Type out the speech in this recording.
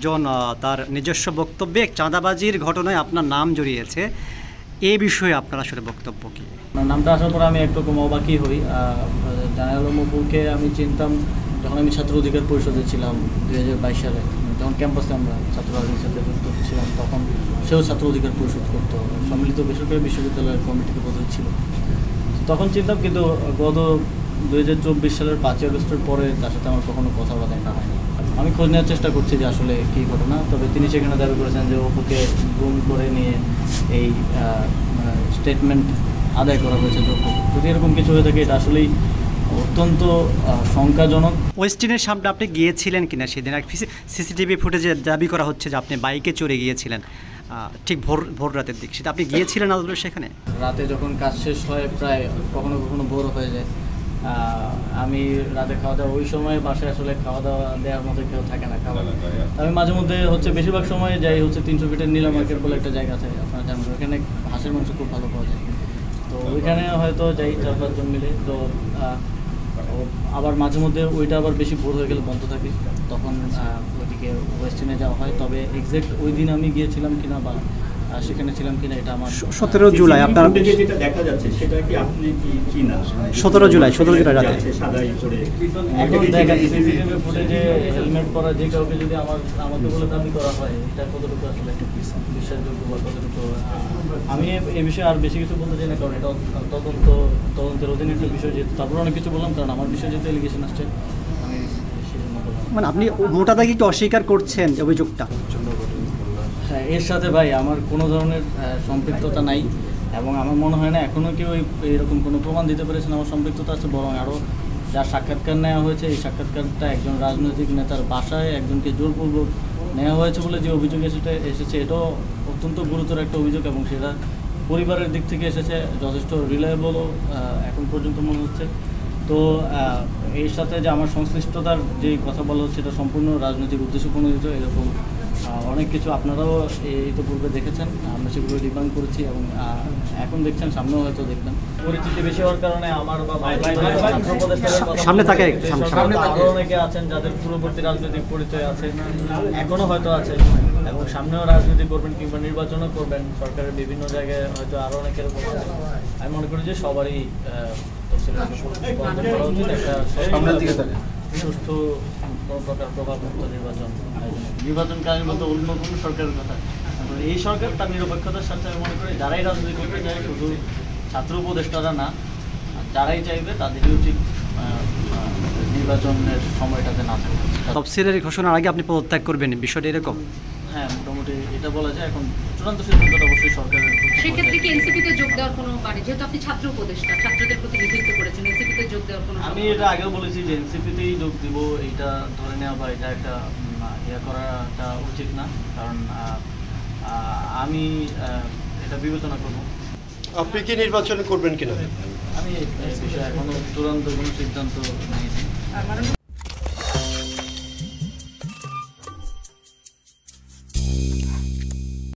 একজন তার নিজস্ব বক্তব্যে চাঁদাবাজির ঘটনায় আপনার নাম জড়িয়েছে, এই বিষয়ে আপনার আসলে বক্তব্য কী? নামটা আসার পর আমি একরকম অবাকই হই। জানাল আলম অপুকে আমি চিনতাম যখন আমি ছাত্র অধিকার পরিষদে ছিলাম 2022 সালে, যখন ক্যাম্পাসে আমরা ছাত্র রাজনীতির সাথে যুক্ত ছিলাম, তখন সেও ছাত্র অধিকার পরিষদ করতো, সম্মিলিত বেসরকারি বিশ্ববিদ্যালয়ের কমিটিতে বোধহয় ছিল, তখন চিনতাম। কিন্তু গত 2024 সালের 5ই আগস্টের পরে তার সাথে আমার কখনো কথাবার্তা দেখা হয়নি। আমি খোঁজ নেওয়ার চেষ্টা করছি যে আসলে কী ঘটনা। তবে তিনি সেখানে দাবি করেছেন যে অপুকে গুম করে নিয়ে এই স্টেটমেন্ট আদায় করা হয়েছে। যদি এরকম কিছু হয়ে থাকে এটা আসলেই অত্যন্ত শঙ্কাজনক। ওয়েস্টিনের সামনে আপনি গিয়েছিলেন কিনা সেদিন? আর সিসিটিভি ফুটেজে দাবি করা হচ্ছে যে আপনি বাইকে চড়ে গিয়েছিলেন ঠিক ভোর রাতের দিক, সেটা আপনি গিয়েছিলেন আদৌ সেখানে? রাতে যখন কাজ শেষ হয় প্রায় কখনো কখনো ভোর হয়ে যায়। আমি রাতে খাওয়া দাওয়া, ওই সময় বাসায় আসলে খাওয়া দাওয়া দেওয়ার মতো কেউ থাকে না খাবার। আমি মাঝে মধ্যে বেশিরভাগ সময় যাই 300 ফিটের নীলা মার্কেট বলে একটা জায়গা আছে, আপনারা জানেন, ওখানে হাঁসের মাংস খুব ভালো পাওয়া যায়। তো ওইখানে হয়তো যাই 4-5 জন মিলে। তো আবার মাঝে মধ্যে ওইটা আবার বেশি ভোর হয়ে গেলে বন্ধ থাকে, তখন ওইদিকে ওয়েস্টিনে যাওয়া হয়। তবে এক্সাক্ট ওই দিন আমি গিয়েছিলাম কিনা বা সেখানে ছিলাম কিনা এটা আমার 17 জুলাই আপনার যেটা দেখা যাচ্ছে সেটা কি আপনি কি না 17 জুলাই রাতে সাদাই করে এখন দেখা সিসিটিভি ফুটেজে হেলমেট পরা যে কাউকে যদি আমাকে বলে দাবি করা হয়, এটা কতটুকু আসলে বিশ্বাসযোগ্য বা কতটুকু? আমি এই বিষয়ে আর বেশি কিছু বলতে চাই না, কারণ এটা তদন্তের অধীনে একটা বিষয়। যেহেতু তারপর অনেক কিছু বললাম, কারণ আমার বিষয়ে যেহেতু এলিগেশন আসছে আমি মানে আপনি মোটা দাগে কি অস্বীকার করছেন অভিযোগটা? হ্যাঁ, এর সাথে ভাই আমার কোনো ধরনের সম্পৃক্ততা নাই, এবং আমার মনে হয় না এখনও কেউ এইরকম কোনো প্রমাণ দিতে পেরেছেন আমার সম্পৃক্ততা আছে। বরং আরও যা সাক্ষাৎকার নেওয়া হয়েছে, এই সাক্ষাৎকারটা একজন রাজনৈতিক নেতার বাসায় একজনকে জোরপূর্বক নেওয়া হয়েছে বলে যে অভিযোগ এসেছে, এটাও অত্যন্ত গুরুতর একটা অভিযোগ, এবং সেটা পরিবারের দিক থেকে এসেছে, যথেষ্ট রিলায়েবলও এখন পর্যন্ত মনে হচ্ছে। তো এর সাথে যে আমার সংশ্লিষ্টতার যে কথা বলা হচ্ছে, এটা সম্পূর্ণ রাজনৈতিক উদ্দেশ্য প্রণোদিত। এরকম অনেক কিছু আপনারাও ইতিপূর্বে দেখেছেন, আমরা সেগুলো ডিবাঙ্ক করেছি, এবং এখন দেখছেন, সামনেও হয়তো দেখবেন। পরিচিতি বেশি হওয়ার কারণে আমার বা সামনে থাকে আরও অনেকে আছেন যাদের পূর্ববর্তী রাজনৈতিক পরিচয় আছে, এখনও হয়তো আছে, এবং সামনেও রাজনীতি করবেন কিংবা নির্বাচনও করবেন সরকারের বিভিন্ন জায়গায়, হয়তো আরও অনেকের উপর আছে। আমি মনে করি যে সবারই একটা সুষ্ঠু কোনো প্রকার প্রভাবমুক্ত নির্বাচনকালীন বলতে অন্য কোনো সরকারের কথা। এই সরকার তার নিরপেক্ষতার সাথে আমি মনে করি যারাই রাজনীতি করতে চায়, শুধু ছাত্র উপদেষ্টারা না, যারাই চাইবে তাদেরই উচিত নির্বাচনের সময়টাতে না থাকে। তফসিলের ঘোষণার আগে আপনি পদত্যাগ করবেন, বিষয়টা এরকম? হ্যাঁ, মোটামুটি এটা বলা যায়। এখন চূড়ান্ত সিদ্ধান্তটা অবশ্যই সরকারের। সেক্ষেত্রে কি এনসিপিতে যোগ দেওয়ার কোনো যেহেতু আপনি ছাত্র উপদেষ্টা, ছাত্রদের প্রতিনিধিত্ব করেছেন, এনসিপিতে যোগ দেওয়ার কোনো? আমি এটা আগেও বলেছি যে এনসিপিতেই যোগ দিব, এইটা ধরে নেওয়া বা এটা একটা করাটা উচিত না, কারণ আমি এটা বিবেচনা করব। আপনি কি নির্বাচন করবেন কিনা? আমি এই বিষয়ে এখনো চূড়ান্ত কোনো সিদ্ধান্ত নিইনি।